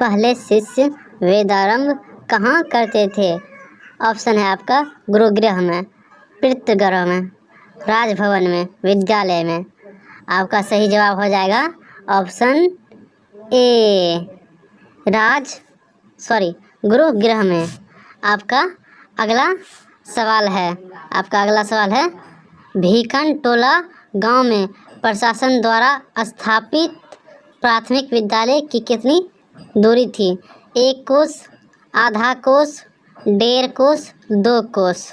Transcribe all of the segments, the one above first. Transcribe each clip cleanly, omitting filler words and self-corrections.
पहले शिष्य वेदारंभ कहाँ करते थे? ऑप्शन है आपका गुरुगृह में, पितृगृह में, राजभवन में, विद्यालय में। आपका सही जवाब हो जाएगा ऑप्शन ए, गुरुगृह में। आपका अगला सवाल है भीखन टोला गांव में प्रशासन द्वारा स्थापित प्राथमिक विद्यालय की कितनी दूरी थी? 1 कोस, आधा कोस, 1.5 कोस, 2 कोस।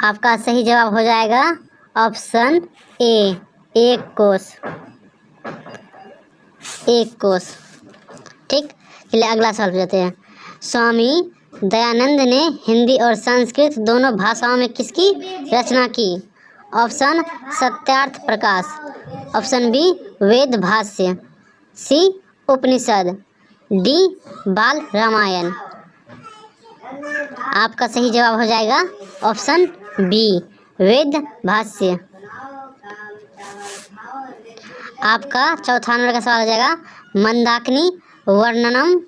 आपका सही जवाब हो जाएगा ऑप्शन ए, 1 कोस। 1 कोस। ठीक, चलिए अगला सवाल पूछते हैं। स्वामी दयानंद ने हिंदी और संस्कृत दोनों भाषाओं में किसकी रचना की? Option Satyarth Prakash, option B वेद भाष्य, सी उपनिषद, डी बाल रामायण। आपका सही जवाब हो जाएगा ऑप्शन बी वेद भाष्य। आपका चौथा नंबर का सवाल हो जाएगा मंदाकिनी वर्णनम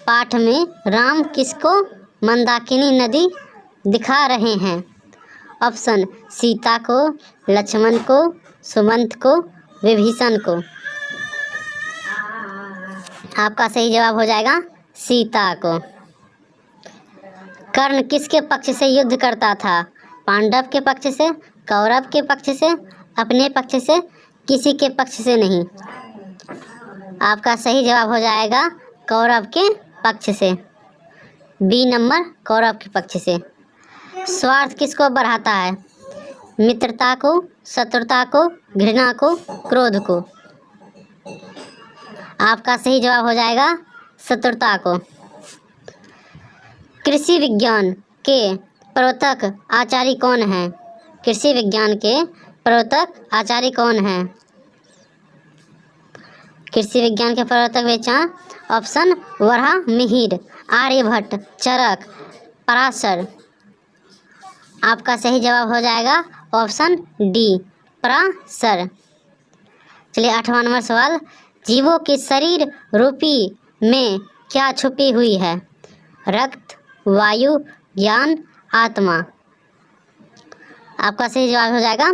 पाठ में राम किसको मंदाकिनी नदी दिखा रहे हैं? ऑप्शन सीता को, लक्ष्मण को, सुमंत को, विभीषण को। आपका सही जवाब हो जाएगा सीता को। कर्ण किसके पक्ष से युद्ध करता था? पांडव के पक्ष से, कौरव के पक्ष से, अपने पक्ष से, किसी के पक्ष से नहीं। आपका सही जवाब हो जाएगा कौरव के पक्ष से, बी नंबर कौरव के पक्ष से। स्वार्थ किसको बढ़ाता है? मित्रता को, शत्रुता को, घृणा को, क्रोध को। आपका सही जवाब हो जाएगा शत्रुता को। कृषि विज्ञान के प्रवर्तक आचार्य कौन है? कृषि विज्ञान के प्रवर्तक आचार्य कौन है? कृषि विज्ञान के प्रवर्तक विचार ऑप्शन वराह मिहिर, आर्यभट्ट, चरक, पराशर। आपका सही जवाब हो जाएगा ऑप्शन डी पराशर। चलिए 8वां नंबर सवाल, जीवों के शरीर रूपी में क्या छुपी हुई है? रक्त, वायु, ज्ञान, आत्मा। आपका सही जवाब हो जाएगा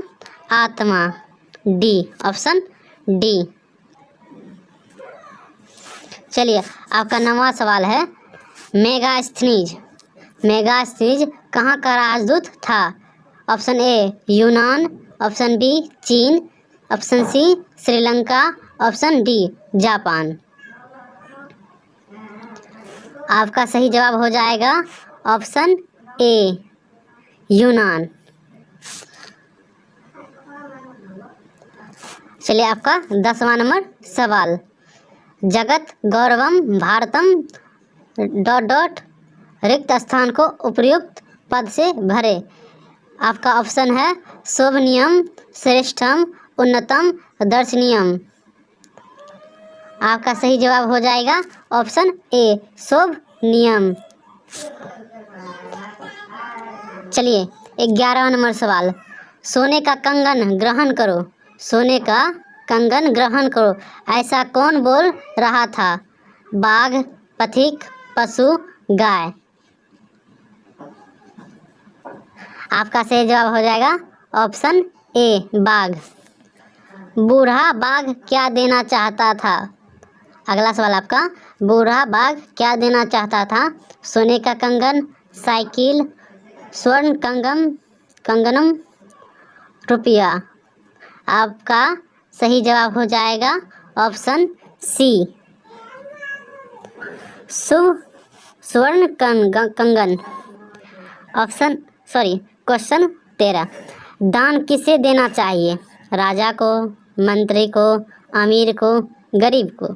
आत्मा, डी, ऑप्शन डी। चलिए आपका 9वां सवाल है मेगास्थनीज कहाँ का राजदूत था? ऑप्शन ए यूनान, ऑप्शन बी चीन, option C Sri Lanka, option D Japan. आपका सही जवाब हो जाएगा ऑप्शन ए यूनान। चलिए आपका 10वां नंबर सवाल, जगत गौरवम भारतम ... रिक्त स्थान को उपयुक्त पद से भरे। आपका ऑप्शन है शोभनीयम, श्रेष्ठम, उन्नतम, दर्शनीयम। आपका सही जवाब हो जाएगा ऑप्शन ए शोभनीयम। चलिए 11वां नंबर सवाल, सोने का कंगन ग्रहण करो, सोने का कंगन ग्रहण करो, ऐसा कौन बोल रहा था? बाघ, पथिक, पशु, गाय। आपका सही जवाब हो जाएगा ऑप्शन ए बाघ। बूढ़ा बाघ क्या देना चाहता था? अगला सवाल आपका, बूढ़ा बाघ क्या देना चाहता था? सोने का कंगन, साइकिल, स्वर्ण कंगनम, रुपया। आपका सही जवाब हो जाएगा ऑप्शन सी स्वर्ण कंगन। क्वेश्चन 13, दान किसे देना चाहिए? राजा को, मंत्री को, अमीर को, गरीब को।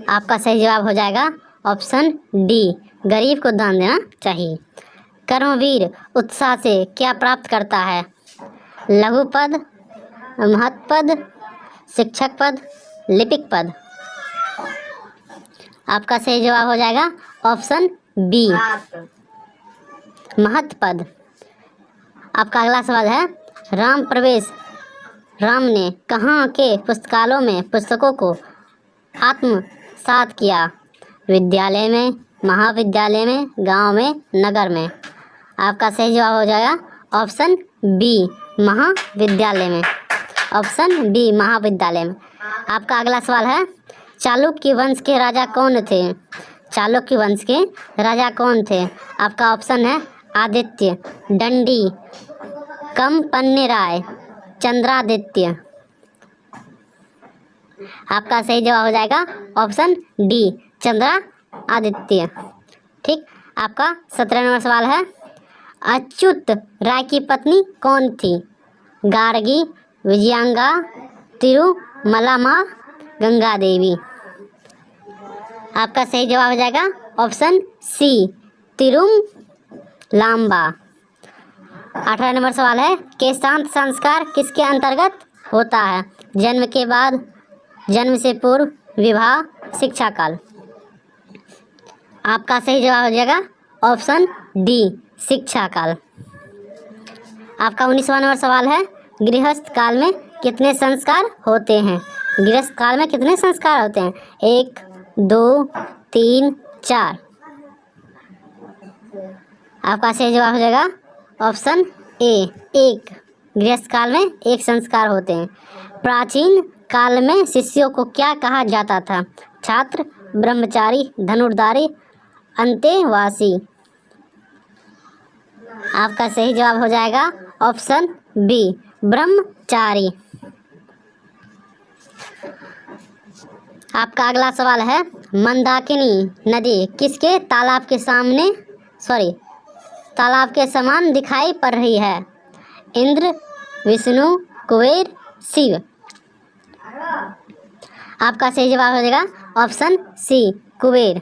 आपका सही जवाब हो जाएगा ऑप्शन डी गरीब को दान देना चाहिए। कर्मवीर उत्साह से क्या प्राप्त करता है? लघु पद, महत् पद, शिक्षक पद, लिपिक पद। आपका सही जवाब हो जाएगा ऑप्शन बी महत् पद। आपका अगला सवाल है, राम प्रवेश राम ने कहाँ के पुस्तकालयों में पुस्तकों को आत्मसात किया? विद्यालय में, महाविद्यालय में, गांव में, नगर में? आपका सही जवाब हो जाएगा ऑप्शन बी, महाविद्यालय में। ऑप्शन बी, महाविद्यालय में। आपका अगला सवाल है, चालुक्य वंश के राजा कौन थे? चालुक्य वंश के राजा कौन थे? आपका ऑप्शन है आदित्य, दंडी, कंपन्य राय, चंद्रादित्य। आपका सही जवाब हो जाएगा ऑप्शन डी, चंद्रादित्य। ठीक। आपका 17 नंबर सवाल है, अच्युत राय की पत्नी कौन थी? गार्गी, विजयांगा, तिरुमलामा, गंगा देवी? आपका सही जवाब हो जाएगा ऑप्शन सी, तिरुमलांबा। 18 नंबर सवाल है, केशांत संस्कार किसके अंतर्गत होता है? जन्म के बाद, जन्म से पूर्व, विवाह, शिक्षा काल? आपका सही जवाब हो जाएगा ऑप्शन डी, शिक्षा काल। आपका 19वां नंबर सवाल है, गृहस्थ काल में कितने संस्कार होते हैं? गृहस्थ काल में कितने संस्कार होते हैं? 1, 2, 3, 4? आपका सही जवाब हो जाएगा ऑप्शन ए, 1। गृहस्थ काल में 1 संस्कार होते हैं। प्राचीन काल में शिष्यों को क्या कहा जाता था? छात्र, ब्रह्मचारी, धनुर्धारी, अंतेवासी? आपका सही जवाब हो जाएगा ऑप्शन बी, ब्रह्मचारी। आपका अगला सवाल है, मंदाकिनी नदी किसके तालाब के समान दिखाई पड़ रही है? इंद्र, विष्णु, कुबेर, शिव? आपका सही जवाब हो जाएगा ऑप्शन सी, कुबेर।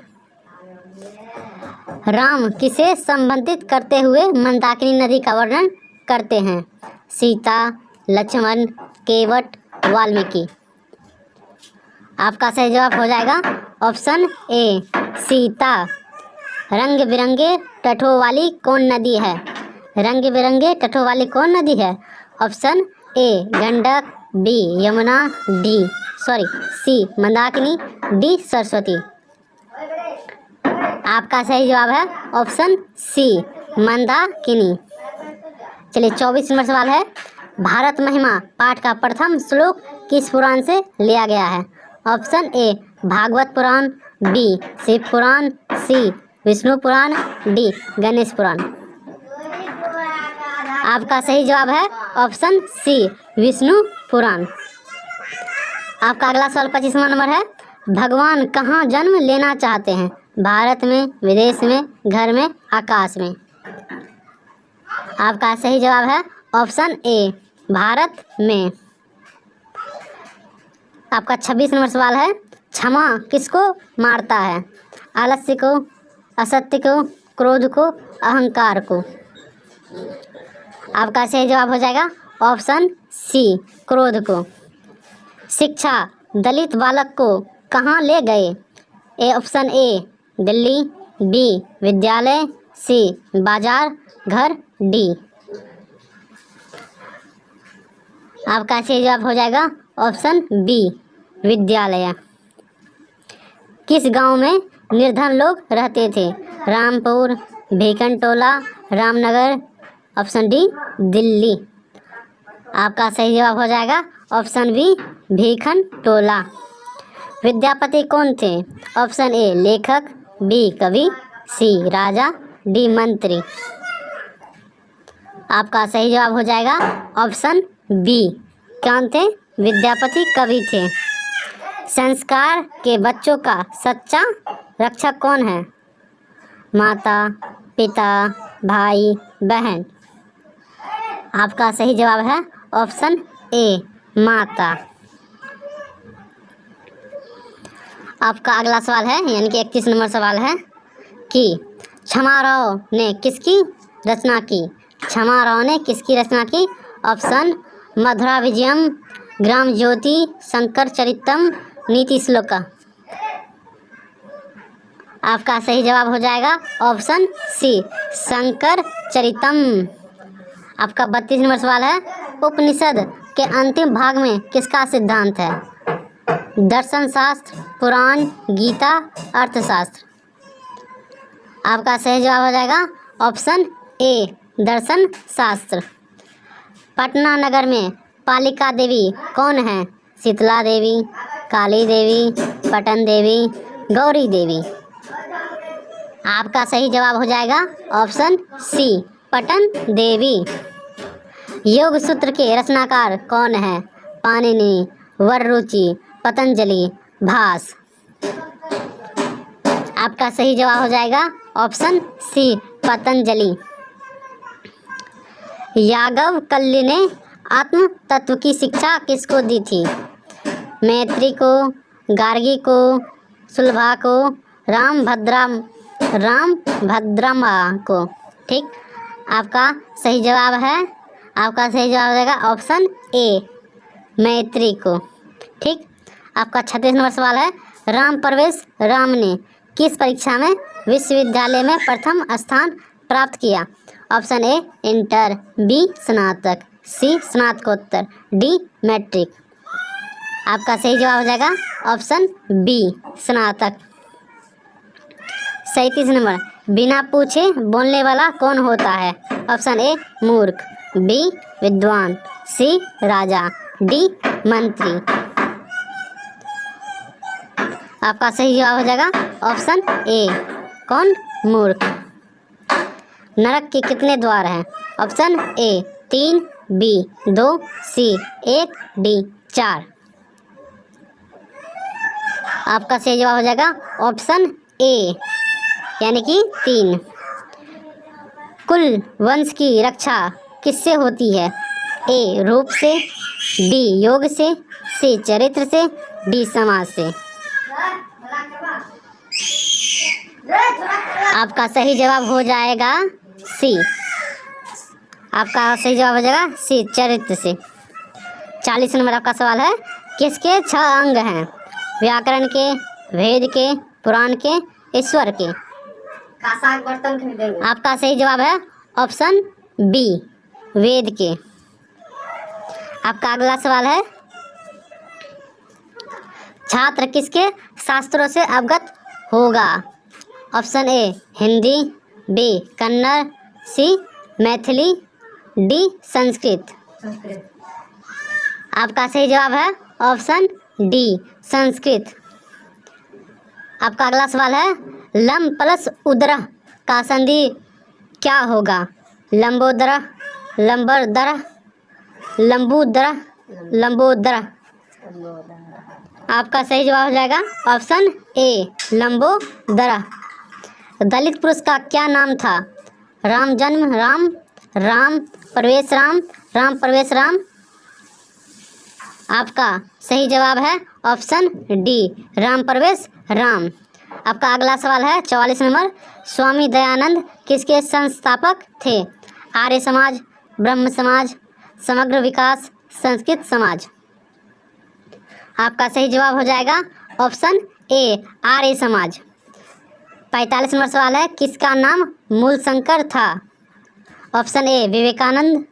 राम किसे संबोधित करते हुए मंदाकिनी नदी का वर्णन करते हैं? सीता, लक्ष्मण, केवट, वाल्मीकि? आपका सही जवाब हो जाएगा ऑप्शन ए, सीता। रंग बिरंगे तटों वाली कौन नदी है? रंग बिरंगे तटों वाली कौन नदी है? Option A, Gandak, B, Yamuna, C, Mandakini, D, Saraswati? आपका सही जवाब है ऑप्शन सी, मंदाकिनी। चलिए 24 नंबर सवाल है, भारत महिमा पाठ का प्रथम श्लोक किस पुराण से लिया गया है? Option A, Bhagwat Puran, B, Shiv Puran, C, Vishnu Puran, D, Ganesh Puran? आपका सही जवाब है ऑप्शन सी, विष्णु पुराण। आपका अगला सवाल 25वां नंबर है, भगवान कहाँ जन्म लेना चाहते हैं? भारत में, विदेश में, घर में, आकाश में? आपका सही जवाब है ऑप्शन ए, भारत में। आपका 26 नंबर सवाल है, क्षमा किसको मारता है? आलस्य को, असत्य को, क्रोध को, अहंकार को? आपका सही जवाब हो जाएगा ऑप्शन सी, क्रोध को। शिक्षा दलित बालक को कहाँ ले गए? ऑप्शन ए, दिल्ली, बी, विद्यालय, सी, बाजार, घर, डी? आपका सही जवाब हो जाएगा ऑप्शन बी, विद्यालय। किस गांव में निर्धन लोग रहते थे? रामपुर, भीखनटोला, रामनगर? Option D, Delhi? आपका सही जवाब हो जाएगा ऑप्शन बी, भीखनटोला। विद्यापति कौन थे? ऑप्शन ए, लेखक, बी, कवि, सी, राजा, डी, मंत्री? आपका सही जवाब हो जाएगा ऑप्शन बी, कौन थे? विद्यापति कवि थे। संस्कार के बच्चों का सच्चा रक्षक कौन है? माता, पिता, भाई, बहन? आपका सही जवाब है ऑप्शन ए, माता। आपका अगला सवाल है, यानी कि 31 नंबर सवाल है कि क्षमाराव ने किसकी रचना की? क्षमाराव ने किसकी रचना की? ऑप्शन मधुरा विजयम, ग्राम ज्योति, शंकर चरितम, नीति श्लोका? आपका सही जवाब हो जाएगा ऑप्शन सी, शंकर चरितम। आपका 32 नंबर सवाल है, उपनिषद के अंतिम भाग में किसका सिद्धांत है? दर्शन शास्त्र, पुराण, गीता, अर्थशास्त्र। आपका सही जवाब हो जाएगा ऑप्शन ए, दर्शन शास्त्र। पटना नगर में पालिका देवी कौन है? शीतला देवी, काली देवी, पटन देवी, गौरी देवी। आपका सही जवाब हो जाएगा ऑप्शन सी, पटन देवी। योग सूत्र के रचनाकार कौन है? पाणिनि, वररुचि, पतंजलि, भास। आपका सही जवाब हो जाएगा ऑप्शन सी, पतंजलि। याज्ञवल्क्य ने आत्म तत्व की शिक्षा किसको दी थी? मैत्री को, गार्गी को, सुलभा को, रामभद्रमा को। ठीक, आपका सही जवाब है, आपका सही जवाब हो जाएगा ऑप्शन ए, मैत्री को। ठीक, आपका 36 नंबर सवाल है, राम प्रवेश राम ने किस परीक्षा में विश्वविद्यालय में प्रथम स्थान प्राप्त किया? ऑप्शन ए, इंटर, बी, स्नातक, सी, स्नातकोत्तर, डी, मैट्रिक। आपका सही जवाब हो जाएगा ऑप्शन बी, स्नातक। 37 नंबर, बिना पूछे बोलने वाला कौन होता है? ऑप्शन ए, मूर्ख, बी, विद्वान, सी, राजा, डी, मंत्री। आपका सही जवाब हो जाएगा ऑप्शन ए, कौन? मूर्ख। नरक के कितने द्वार हैं? Option A, 3, B, 2, C, 1, D, 4। आपका सही जवाब हो जाएगा ऑप्शन ए, यानी कि 3। कुल वंश की रक्षा किससे होती है? ए, रूप से, बी, योग से, सी, चरित्र से, डी, समाज से। आपका सही जवाब हो जाएगा सी, आपका सही जवाब हो जाएगा सी, चरित्र से। 40 नंबर आपका सवाल है, किसके 6 अंग हैं? व्याकरण के, वेद के, पुराण के, ईश्वर के। आपका सही जवाब है ऑप्शन बी, वेद के। आपका अगला सवाल है, छात्र किसके शास्त्रों से अवगत होगा? Option A, Hindi, B, Kannada, C, Maithili, D, Sanskrit. आपका सही जवाब है ऑप्शन डी, संस्कृत। आपका अगला सवाल है, लम प्लस उदर का संधि क्या होगा? लंबोदर, लंबरदर, लंबूदर, लंबोदर। आपका सही जवाब हो जाएगा ऑप्शन ए, लंबोदर। दलित पुरुष का क्या नाम था? राम जन्म राम, राम प्रवेश राम, राम प्रवेश राम। आपका सही जवाब है ऑप्शन डी, राम प्रवेश राम। आपका अगला सवाल है 44 नंबर, स्वामी दयानंद किसके संस्थापक थे? आर्य समाज, ब्रह्म समाज, समग्र विकास, संस्कृत समाज। आपका सही जवाब हो जाएगा option A, Arya Samaj. 45 number सवाल है, किसका नाम मूलशंकर था? Option A, Vivekanand,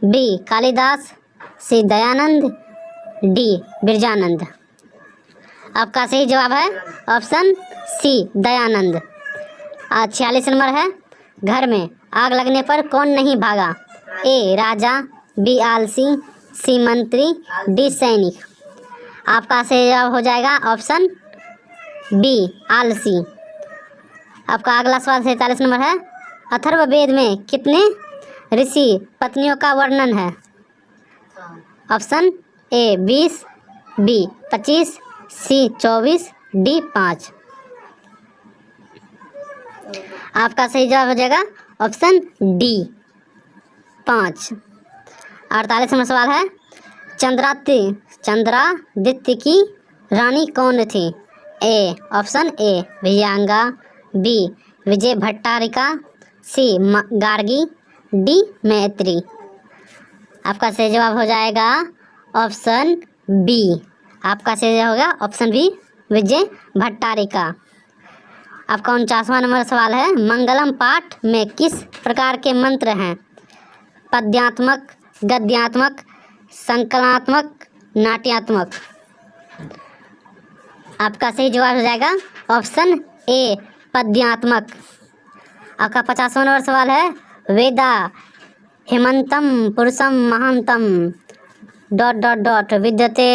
B, Kalidas, C, Dayanand, D, Birjanand. आपका सही जवाब है ऑप्शन सी, दयानंद। 46 नंबर है, घर में आग लगने पर कौन नहीं भागा? ए, राजा, बी, आलसी, सी, मंत्री, डी, सैनिक। आपका सही जवाब हो जाएगा ऑप्शन बी, आलसी। आपका अगला सवाल 47 नंबर है, अथर्ववेद में कितने ऋषि पत्नियों का वर्णन है? Option A, 20, B, 25, C, 24, D, 5। आपका सही जवाब हो जाएगा ऑप्शन डी, 5। 48 नंबर सवाल है, चंद्रादित्य की रानी कौन थी? A, option A, Vijayanga, B, Vijay Bhattarika, C, Gargi, D, Maitri. आपका सही जवाब हो जाएगा ऑप्शन बी, आपका सही जवाब होगा ऑप्शन बी, विजय भट्टारिका। आपका 49वां नंबर सवाल है, मंगलम पाठ में किस प्रकार के मंत्र हैं? पद्यात्मक, गद्यात्मक, संकलनात्मक, नाट्यात्मक। आपका सही जवाब हो जाएगा ऑप्शन ए पद्यात्मक। आपका 50वां नंबर सवाल है, वेदा हेमंतम पुरुषम महांतम डॉट डॉट डॉट विद्यते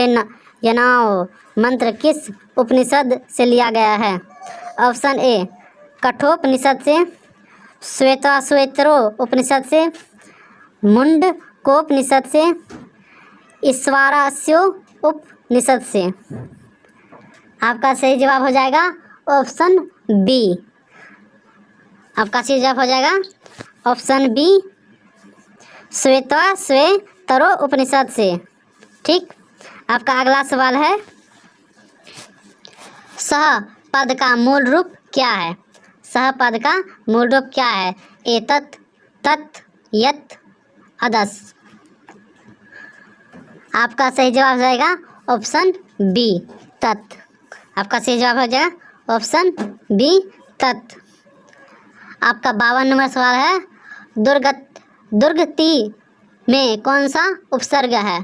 यनाव मंत्र किस उपनिषद से लिया गया है? ऑप्शन ए कठोपनिषद से, श्वेताश्वेतरो उपनिषद से, मुंडकोपनिषद से, ईश्वरास्यो उपनिषद से। आपका सही जवाब हो जाएगा ऑप्शन बी। आपका सही जवाब हो जाएगा ऑप्शन बी श्वेताश्वेतरो उपनिषद से। ठीक। आपका अगला सवाल है, सह पद का मूल रूप क्या है? सह पद का मूल रूप क्या है? एतत्, तत्, यत्, अदस्। आपका सही जवाब हो जाएगा ऑप्शन बी तत्। आपका सही जवाब हो जाएगा ऑप्शन बी तत्। आपका 52 नंबर सवाल है, दुर्गति में कौन सा उपसर्ग है?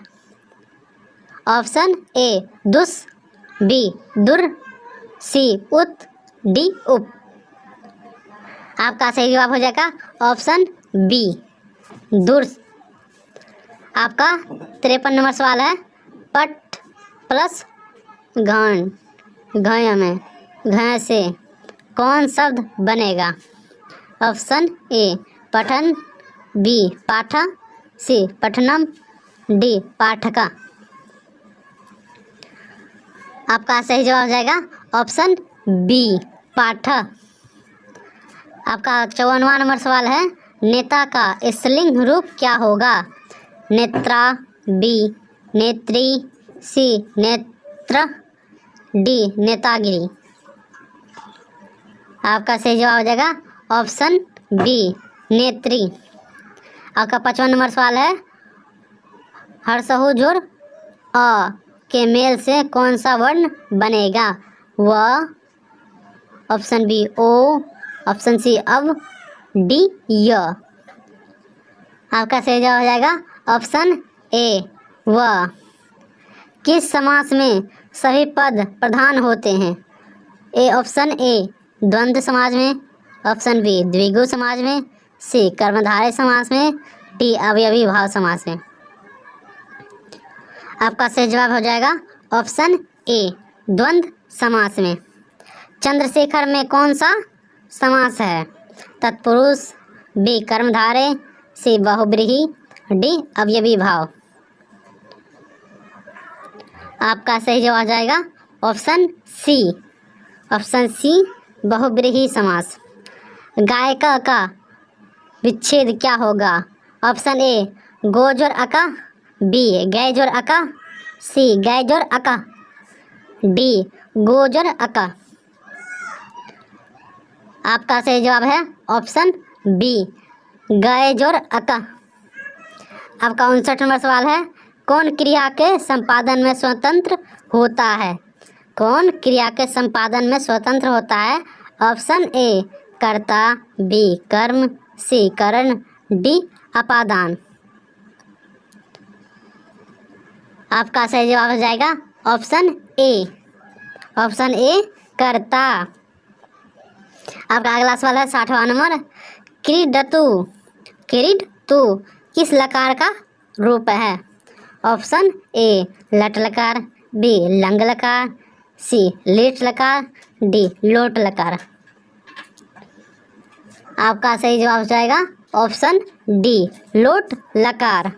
ऑप्शन ए दुस, बी दुर, सी उत, डी उप। आपका सही जवाब हो जाएगा ऑप्शन बी दुर। आपका 53 नंबर सवाल है, पट प्लस घन, घय में घय से कौन शब्द बनेगा? ऑप्शन ए पठन, बी पाठ, सी पठनम, डी पाठका। आपका सही जवाब हो जाएगा ऑप्शन बी पाठ। आपका 54वां नंबर सवाल है, नेता का स्त्रीलिंग रूप क्या होगा? नेत्रा, बी नेत्री, सी नेत्र, डी नेतागिरी। आपका सही जवाब हो जाएगा ऑप्शन बी नेत्री। आपका 55 नंबर सवाल है, हर्षहु जोड़ अ के मेल से कौन सा वर्ण बनेगा? व, ऑप्शन बी ओ, ऑप्शन सी अब, डी य। आपका सही जवाब हो जाएगा ऑप्शन ए व। किस समास में सभी पद प्रधान होते हैं? ए ऑप्शन ए द्वंद्व समाज में, ऑप्शन बी द्विगु समाज में, सी कर्मधारय समास में, डी अवयवी भाव समास में। आपका सही जवाब हो जाएगा ऑप्शन ए द्वंद्व समास में। चंद्रशेखर में कौन सा समास है? तत्पुरुष, बी कर्मधारय, सी बहुब्रीहि, डी अवयवी भाव। आपका सही जवाब हो जाएगा ऑप्शन सी, ऑप्शन सी बहुब्रीहि समास। गायिका का विच्छेद क्या होगा? ऑप्शन ए गोजोर अका, बी गैजोर अका, सी गैजोर अका, डी गोजोर अका। आपका सही जवाब है ऑप्शन बी गैजोर अका। आपका 59 नंबर सवाल है, कौन क्रिया के संपादन में स्वतंत्र होता है? कौन क्रिया के संपादन में स्वतंत्र होता है? ऑप्शन ए कर्ता, बी कर्म, सी करण, डी अपादान। आपका सही जवाब हो जाएगा ऑप्शन ए, ऑप्शन ए कर्ता। आपका अगला सवाल है 60वां नंबर, क्रीडतु, क्रीडतु किस लकार का रूप है? ऑप्शन ए लट लकार, बी लंग लकार, सी लेट लकार, डी लोट लकार। आपका सही जवाब हो जाएगा ऑप्शन डी लोट लकार।